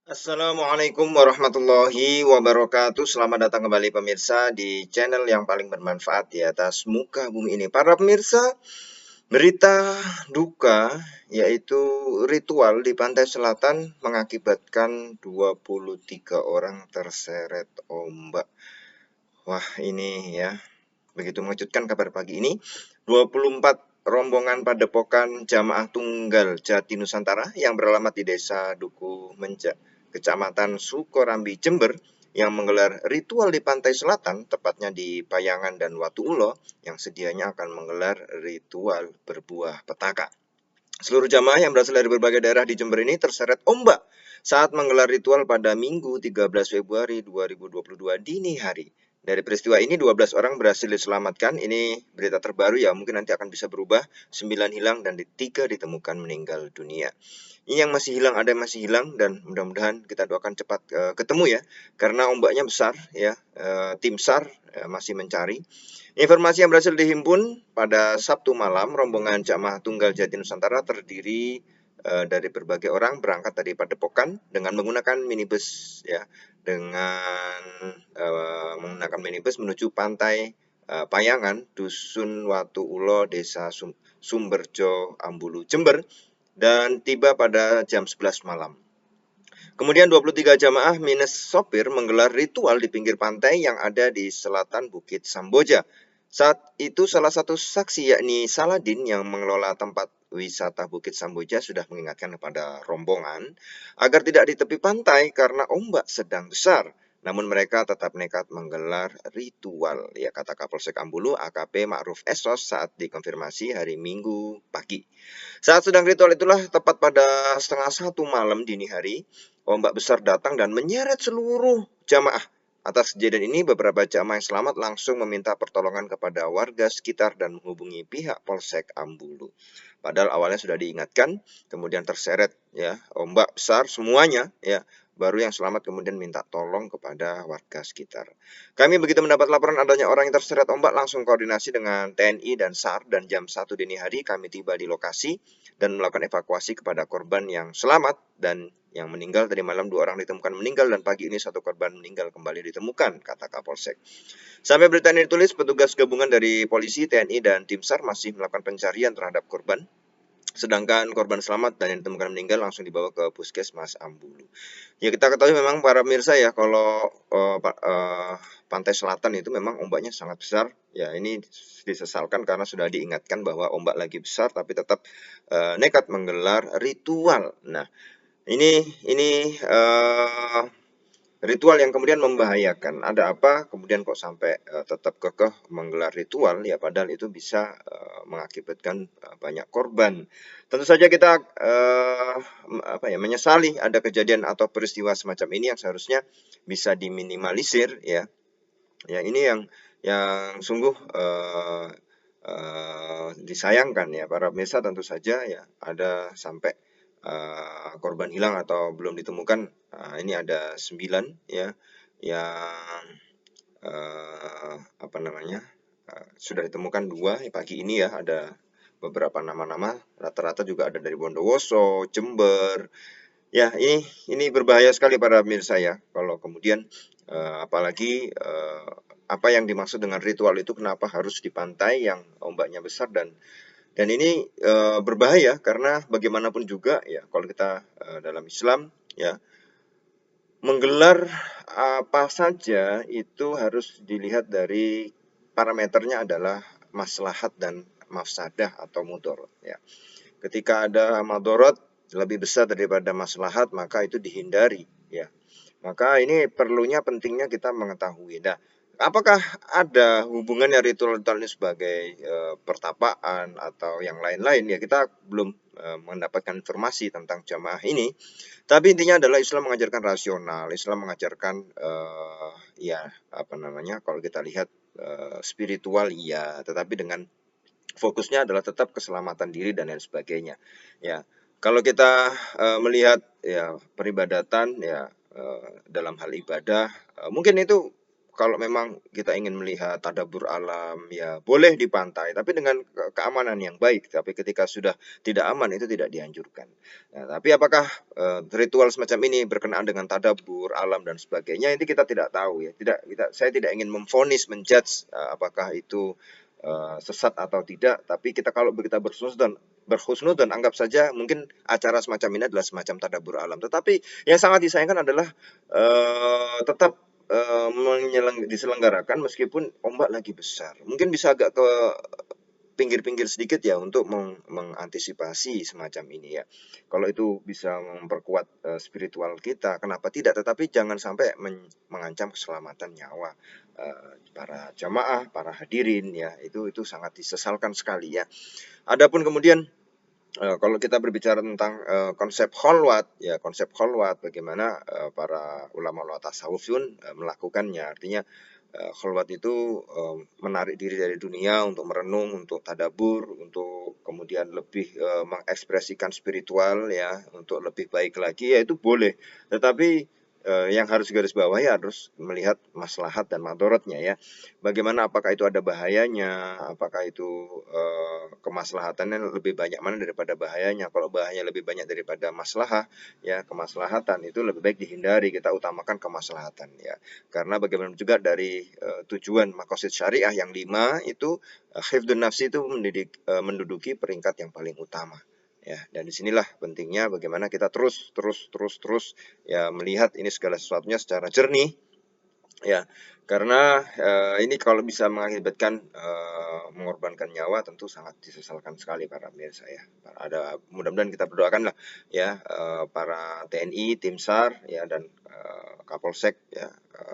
Assalamualaikum warahmatullahi wabarakatuh. Selamat datang kembali pemirsa di channel yang paling bermanfaat di atas muka bumi ini. Para pemirsa, berita duka yaitu ritual di pantai selatan mengakibatkan 23 orang terseret ombak. Wah, ini ya begitu mengejutkan kabar pagi ini. 24 rombongan padepokan Jamaah Tunggal Jati Nusantara yang beralamat di Desa Duku Menja, Kecamatan Sukorambi, Jember, yang menggelar ritual di pantai selatan, tepatnya di Payangan dan Watu Ulo, yang sedianya akan menggelar ritual berbuah petaka. Seluruh jamaah yang berasal dari berbagai daerah di Jember ini terseret ombak saat menggelar ritual pada Minggu 13 Februari 2022 dini hari. Dari peristiwa ini 12 orang berhasil diselamatkan. Ini berita terbaru ya, mungkin nanti akan bisa berubah. 9 hilang dan 3 ditemukan meninggal dunia. Ini yang masih hilang, ada yang masih hilang, dan mudah-mudahan kita doakan cepat ketemu ya. Karena ombaknya besar ya, tim SAR masih mencari. Informasi yang berhasil dihimpun pada Sabtu malam, rombongan Jamaah Tunggal Jati Nusantara terdiri dari berbagai orang berangkat dari Padepokan dengan menggunakan minibus ya, dengan menggunakan minibus menuju pantai Payangan, Dusun Watu Ulo, Desa Sumberjo, Ambulu, Jember, dan tiba pada jam 11 malam. Kemudian 23 jamaah minus sopir menggelar ritual di pinggir pantai yang ada di selatan Bukit Samboja. Saat itu salah satu saksi yakni Saladin yang mengelola tempat wisata Bukit Samboja sudah mengingatkan kepada rombongan agar tidak di tepi pantai karena ombak sedang besar. Namun mereka tetap nekat menggelar ritual, ya kata Kapolsek Ambulu AKP Ma'ruf Esos saat dikonfirmasi hari Minggu pagi. Saat sedang ritual itulah tepat pada setengah 1 malam dini hari, ombak besar datang dan menyeret seluruh jamaah. Atas kejadian ini, beberapa jamaah yang selamat langsung meminta pertolongan kepada warga sekitar dan menghubungi pihak Polsek Ambulu. Padahal awalnya sudah diingatkan, kemudian terseret ya ombak besar semuanya ya. Baru yang selamat kemudian minta tolong kepada warga sekitar. Kami begitu mendapat laporan adanya orang yang terseret ombak langsung koordinasi dengan TNI dan SAR, dan jam 1 dini hari kami tiba di lokasi dan melakukan evakuasi kepada korban yang selamat dan yang meninggal. Tadi malam 2 orang ditemukan meninggal dan pagi ini 1 korban meninggal kembali ditemukan, kata Kapolsek. Sampai berita ini ditulis, petugas gabungan dari polisi, TNI, dan tim SAR masih melakukan pencarian terhadap korban. Sedangkan korban selamat dan yang ditemukan meninggal langsung dibawa ke Puskesmas Ambulu. Ya kita ketahui memang para pemirsa ya, kalau pantai selatan itu memang ombaknya sangat besar. Ya ini disesalkan karena sudah diingatkan bahwa ombak lagi besar tapi tetap nekat menggelar ritual. Nah ini ritual yang kemudian membahayakan. Ada apa kemudian kok sampai tetap kekeh menggelar ritual ya, padahal itu bisa mengakibatkan banyak korban. Tentu saja kita menyesali ada kejadian atau peristiwa semacam ini yang seharusnya bisa diminimalisir ya. Ya ini yang sungguh disayangkan ya para pemirsa. Tentu saja ya ada sampai korban hilang atau belum ditemukan. Ini ada 9 ya yang sudah ditemukan 2 pagi ini ya. Ada beberapa nama-nama, rata-rata juga ada dari Bondowoso, Jember. Ya ini berbahaya sekali para pemirsa ya, kalau kemudian apalagi apa yang dimaksud dengan ritual itu kenapa harus di pantai yang ombaknya besar, dan ini berbahaya karena bagaimanapun juga ya kalau kita dalam Islam ya, menggelar apa saja itu harus dilihat dari parameternya adalah maslahat dan mafsadah atau mudorot ya. Ketika ada madorot lebih besar daripada maslahat, maka itu dihindari ya. Maka ini perlunya, pentingnya kita mengetahui. Nah, apakah ada hubungannya ritual-ritual ini sebagai pertapaan atau yang lain-lain ya, kita belum mendapatkan informasi tentang jamaah ini. Tapi intinya adalah Islam mengajarkan rasional, Islam mengajarkan kalau kita lihat spiritual ya, tetapi dengan fokusnya adalah tetap keselamatan diri dan lain sebagainya. Ya, kalau kita melihat ya peribadatan ya dalam hal ibadah, mungkin itu kalau memang kita ingin melihat tadabbur alam, ya boleh di pantai, tapi dengan keamanan yang baik. Tapi ketika sudah tidak aman, itu tidak dianjurkan. Nah, tapi apakah ritual semacam ini berkenaan dengan tadabbur alam dan sebagainya, ini kita tidak tahu ya. Saya tidak ingin memvonis, menjudge apakah itu sesat atau tidak. Tapi kalau kita berhusnudzon, anggap saja mungkin acara semacam ini adalah semacam tadabbur alam. Tetapi yang sangat disayangkan adalah tetap diselenggarakan meskipun ombak lagi besar. Mungkin bisa agak ke pinggir-pinggir sedikit ya untuk mengantisipasi semacam ini ya. Kalau itu bisa memperkuat spiritual kita, kenapa tidak? Tetapi jangan sampai mengancam keselamatan nyawa para jamaah, para hadirin ya. Itu sangat disesalkan sekali ya. Adapun kemudian kalau kita berbicara tentang konsep kholwat, ya konsep kholwat, bagaimana para ulama-ulama tasawuf pun melakukannya. Artinya kholwat itu menarik diri dari dunia untuk merenung, untuk tadabur, untuk kemudian lebih mengekspresikan spiritual ya, untuk lebih baik lagi, ya itu boleh. Tetapi yang harus garis bawahi harus melihat maslahat dan madorotnya ya. Bagaimana, apakah itu ada bahayanya, apakah itu kemaslahatannya lebih banyak mana daripada bahayanya. Kalau bahayanya lebih banyak daripada maslahah, ya kemaslahatan itu lebih baik dihindari, kita utamakan kemaslahatan ya. Karena bagaimana juga dari tujuan maqasid syariah yang 5 itu, hifdzun nafsi itu menduduki peringkat yang paling utama. Ya, dan disinilah pentingnya bagaimana kita terus ya melihat ini segala sesuatunya secara jernih ya, karena ini kalau bisa mengakibatkan mengorbankan nyawa tentu sangat disesalkan sekali para pemirsa ya. Mudah-mudahan kita berdoakan lah ya para TNI, tim SAR ya dan Kapolsek ya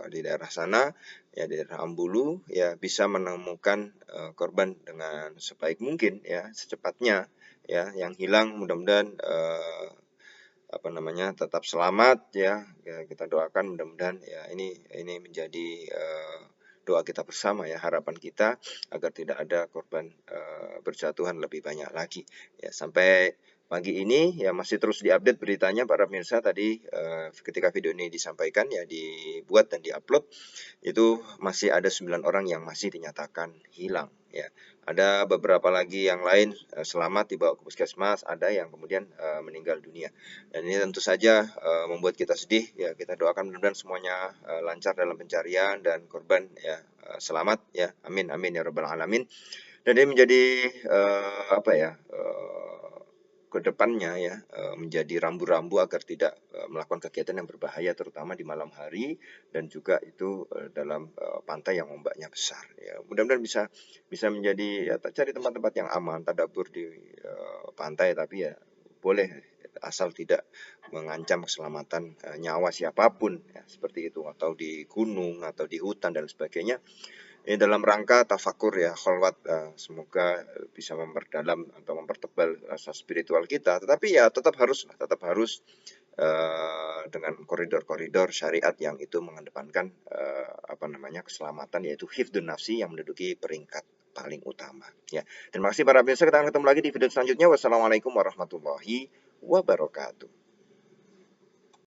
di daerah sana ya, di daerah Ambulu ya, bisa menemukan korban dengan sebaik mungkin ya, secepatnya ya. Yang hilang mudah-mudahan tetap selamat ya. Kita doakan mudah-mudahan ya ini menjadi doa kita bersama ya, harapan kita agar tidak ada korban berjatuhan lebih banyak lagi ya. Sampai pagi ini ya masih terus diupdate beritanya para pemirsa. Tadi ketika video ini disampaikan ya, dibuat dan diupload, itu masih ada 9 orang yang masih dinyatakan hilang ya. Ada beberapa lagi yang lain selamat dibawa ke puskesmas, ada yang kemudian meninggal dunia. Dan ini tentu saja membuat kita sedih ya. Kita doakan mudah-mudahan semuanya lancar dalam pencarian dan korban ya selamat ya. Amin amin ya rabbal alamin. Dan ini menjadi kedepannya ya menjadi rambu-rambu agar tidak melakukan kegiatan yang berbahaya, terutama di malam hari dan juga itu dalam pantai yang ombaknya besar ya. Mudah-mudahan bisa menjadi ya, cari tempat-tempat yang aman, tadabbur di pantai, tapi ya boleh asal tidak mengancam keselamatan nyawa siapapun ya, seperti itu, atau di gunung atau di hutan dan sebagainya. Ini dalam rangka tafakur ya, kholwat, semoga bisa memperdalam atau mempertebal rasa spiritual kita. Tetapi ya tetap harus dengan koridor-koridor syariat yang itu mengedepankan keselamatan, yaitu hifdzun nafsi yang menduduki peringkat paling utama ya. Terima kasih para pemirsa, kita akan ketemu lagi di video selanjutnya. Wassalamualaikum warahmatullahi wabarakatuh.